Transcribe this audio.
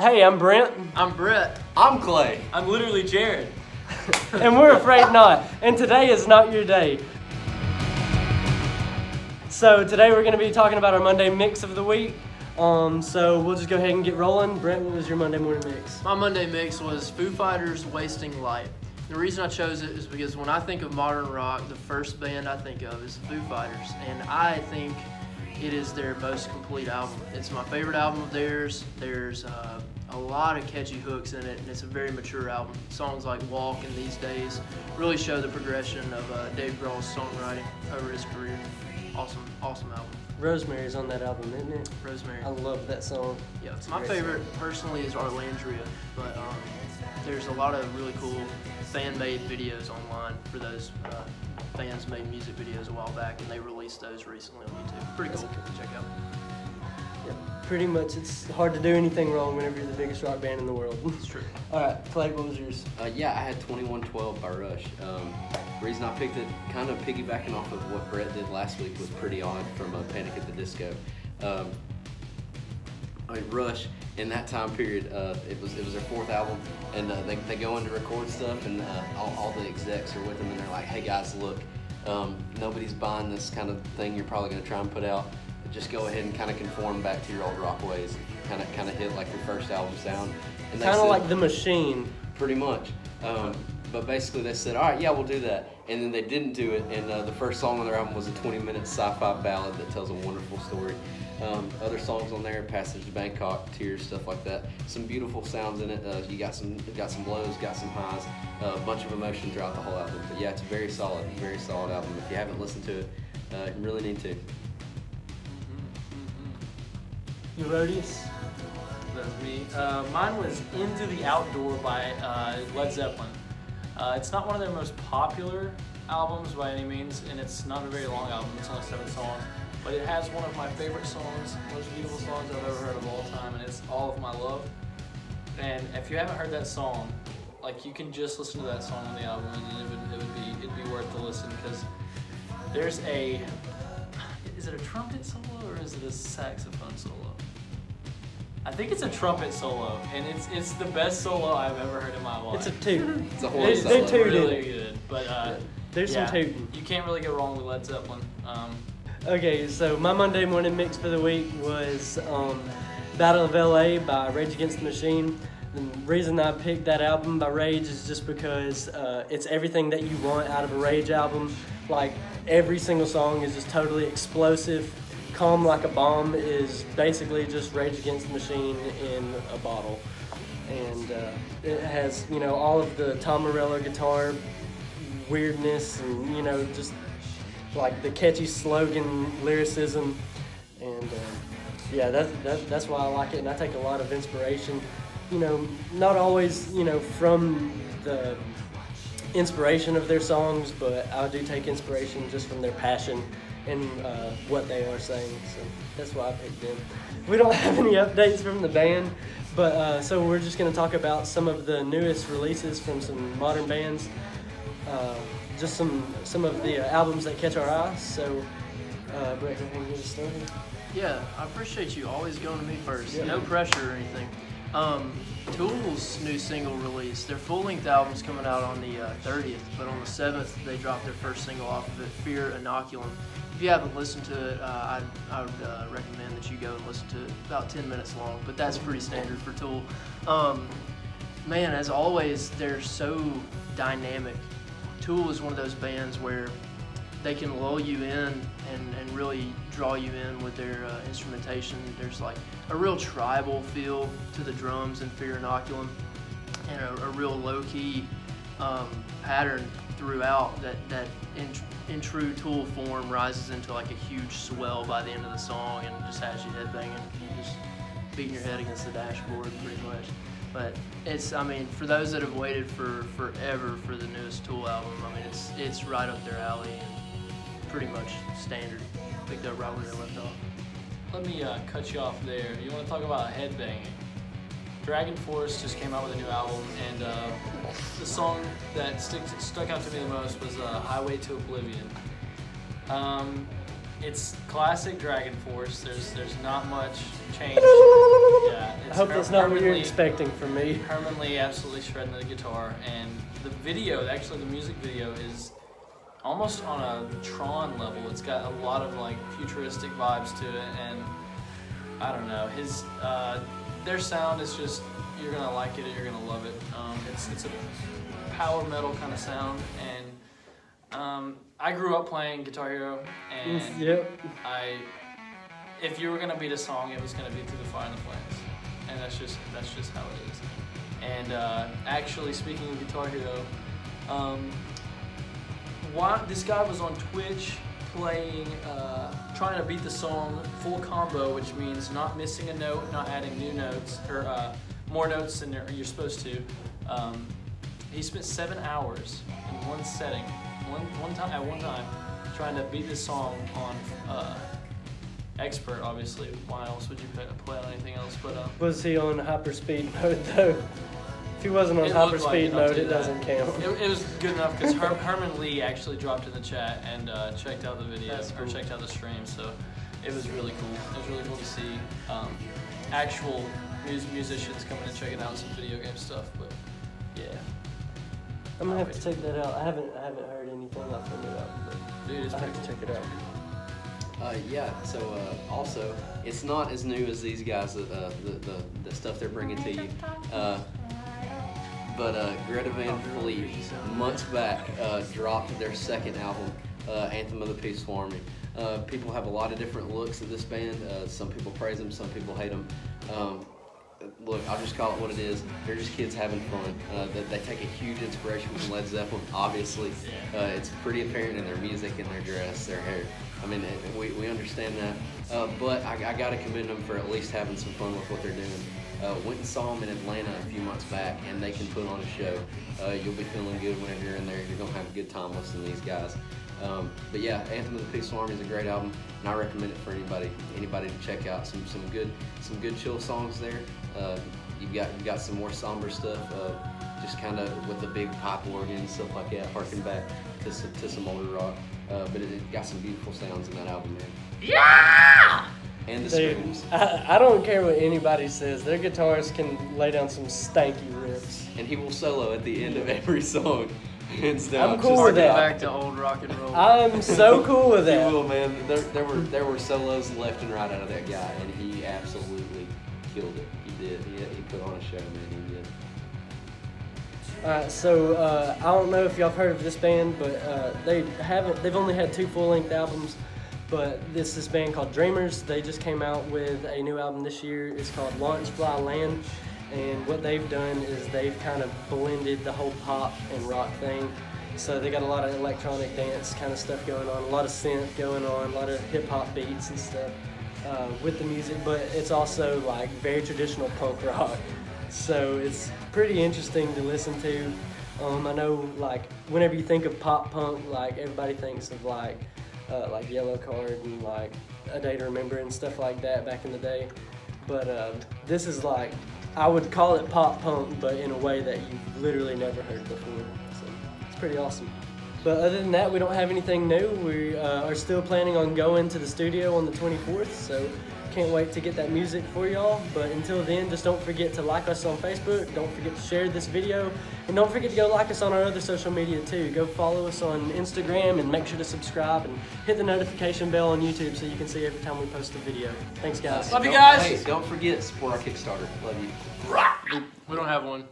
Hey, I'm Brent. I'm Brett. I'm Clay. I'm literally Jared. And we're afraid not. And today is not your day. So today we're going to be talking about our Monday mix of the week. So we'll just go ahead and get rolling. Brent, what was your Monday morning mix? My Monday mix was Foo Fighters' Wasting Light. The reason I chose it is because when I think of modern rock, the first band I think of is the Foo Fighters. And I think it is their most complete album. It's my favorite album of theirs. There's a lot of catchy hooks in it, and it's a very mature album. Songs like Walk and These Days really show the progression of Dave Grohl's songwriting over his career. Awesome album. Rosemary's on that album, isn't it? Rosemary. I love that song. Yeah, my favorite personally is Arlandria, but there's a lot of really cool fan-made videos online for those fans made music videos a while back, and they released those recently on YouTube. Pretty cool to check out. Yeah, pretty much. It's hard to do anything wrong whenever you're the biggest rock band in the world. It's true. All right, Clay, what was yours? Yeah, I had 2112 by Rush. The reason I picked it, kind of piggybacking off of what Brett did last week, was Pretty Odd from Panic at the Disco. Rush, in that time period, it was their fourth album, and they go in to record stuff, and all the execs are with them, and they're like, hey guys, look, nobody's buying this kind of thing you're probably going to try and put out. Just go ahead and kind of conform back to your old rock ways, kind of hit like your first album sound. Kind of like The Machine. Pretty much. But basically they said, all right, yeah, we'll do that. And then they didn't do it, and the first song on their album was a 20-minute sci-fi ballad that tells a wonderful story. Other songs on there, Passage to Bangkok, Tears, stuff like that. Some beautiful sounds in it. You got some lows, got some highs, a bunch of emotion throughout the whole album. But yeah, it's a very solid album. If you haven't listened to it, you really need to. Eurodis? That's me. Mine was Into the Outdoor by Led Zeppelin. It's not one of their most popular albums by any means, and it's not a very long album. It's only 7 songs, but it has one of my favorite songs, most beautiful songs I've ever heard of all time, and it's All of My Love. And if you haven't heard that song, like, you can just listen to that song on the album, and it'd be worth the listen, because there's is it a trumpet solo or is it a saxophone solo? I think it's a trumpet solo, and it's the best solo I've ever heard in my life. It's a toot. It's a horn solo. They tooted. Really good, but There's some tooting. You can't really go wrong with Led Zeppelin. Okay, so my Monday morning mix for the week was Battle of LA by Rage Against the Machine. The reason I picked that album by Rage is just because it's everything that you want out of a Rage album. Like, every single song is just totally explosive. Calm Like a Bomb is basically just Rage Against the Machine in a bottle. And it has, all of the Tom Morello guitar weirdness and, just like the catchy slogan lyricism. And yeah, that's why I like it. And I take a lot of inspiration, not always, from the inspiration of their songs, but I do take inspiration just from their passion and what they are saying, so that's why I picked them. We don't have any updates from the band, but so we're just going to talk about some of the newest releases from some modern bands, just some of the albums that catch our eyes. So, Brett, go ahead and get us started. Yeah, I appreciate you always going to me first. Yeah. No pressure or anything. Tool's new single release. Their full-length album's coming out on the 30th, but on the 7th they dropped their first single off of it, Fear Inoculum. If you haven't listened to it, I would recommend that you go and listen to it. About 10 minutes long, but that's pretty standard for Tool. Man, as always, they're so dynamic. Tool is one of those bands where they can lull you in and really draw you in with their instrumentation. There's like a real tribal feel to the drums in Fear Inoculum, and a real low-key pattern throughout that in true Tool form rises into like a huge swell by the end of the song and just has you headbanging and just beating your head against the dashboard pretty much. But for those that have waited forever for the newest Tool album, it's right up their alley and pretty much standard. Picked up right where they left off. Let me cut you off there. You want to talk about headbanging? Dragonforce just came out with a new album, and the song that stuck out to me the most was Highway to Oblivion. It's classic dragonforce. There's not much change. Yeah, I it's hope that's not what you're Herman expecting from me. Herman Lee absolutely shredding the guitar, and the video, actually the music video, is almost on a Tron level. It's got a lot of like futuristic vibes to it, and I don't know, their sound is just, you're gonna like it or you're gonna love it. It's a power metal kind of sound, and I grew up playing Guitar Hero, and Yep. if you were gonna beat a song, it was gonna be Through the Fire and the Flames, and that's just how it is. And actually, speaking of Guitar Hero, this guy was on Twitch playing, trying to beat the song full combo, which means not missing a note, not adding new notes, or more notes than you're supposed to. He spent 7 hours in one setting, one time, trying to beat this song on expert. Obviously, why else would you play on anything else? But Was he on hyperspeed mode though? If he wasn't on It looked like hyperspeed it, I'll mode, tell it you that. doesn't count. It was good enough because Herman Lee actually dropped in the chat and checked out the video, That's or cool. checked out the stream. So it was really cool. It was really cool to see actual musicians coming and checking out some video game stuff. But yeah, I'm gonna have to check that out. I haven't heard anything like from it out, but dude, it's I pretty have to cool. check it out. Yeah, so also, it's not as new as these guys, the stuff they're bringing to you. But Greta Van Fleet, months back, dropped their second album, Anthem of the Peaceful Army. People have a lot of different looks at this band. Some people praise them, some people hate them. Look, I'll just call it what it is. They're just kids having fun. They take a huge inspiration from Led Zeppelin, obviously. It's pretty apparent in their music and their dress, their hair. I mean, we understand that. But I got to commend them for at least having some fun with what they're doing. Went and saw them in Atlanta a few months back, and they can put on a show. You'll be feeling good whenever you're in there. You're going to have a good time listening to these guys. But yeah, Anthem of the Peaceful Army is a great album, and I recommend it for anybody to check out. Some good chill songs there. You've got some more somber stuff, just kind of with the big pipe organ and stuff like that, harking back to some older rock. But it got some beautiful sounds in that album, man. Yeah! And the Dude, screams. I don't care what anybody says. Their guitarist can lay down some stanky riffs. And he will solo at the end of every song. Hands down. I'm cool with that. Back to old rock and roll. I'm so cool with He that. will, man. There were solos left and right out of that guy, and he absolutely killed it. He did. He put on a show, man. He did. Alright, so I don't know if y'all have heard of this band, but they've only had 2 full-length albums, but this band called Dreamers. They just came out with a new album this year. It's called Launch Fly Land, and what they've done is they've kind of blended the whole pop and rock thing. So they got a lot of electronic dance kind of stuff going on, a lot of synth going on, a lot of hip-hop beats and stuff with the music, but it's also like very traditional punk rock. So it's pretty interesting to listen to. I know, like, whenever you think of pop punk, like, everybody thinks of like Yellow Card and like A Day to Remember and stuff like that back in the day. But this is like, I would call it pop punk, but in a way that you've literally never heard before. So it's pretty awesome. But other than that, we don't have anything new. We are still planning on going to the studio on the 24th, so can't wait to get that music for y'all. But until then, just don't forget to like us on Facebook, don't forget to share this video, and don't forget to go like us on our other social media too. Go follow us on Instagram and make sure to subscribe and hit the notification bell on YouTube so you can see every time we post a video. Thanks guys. Love you guys. Hey, don't forget, support our Kickstarter. Love you. We don't have one.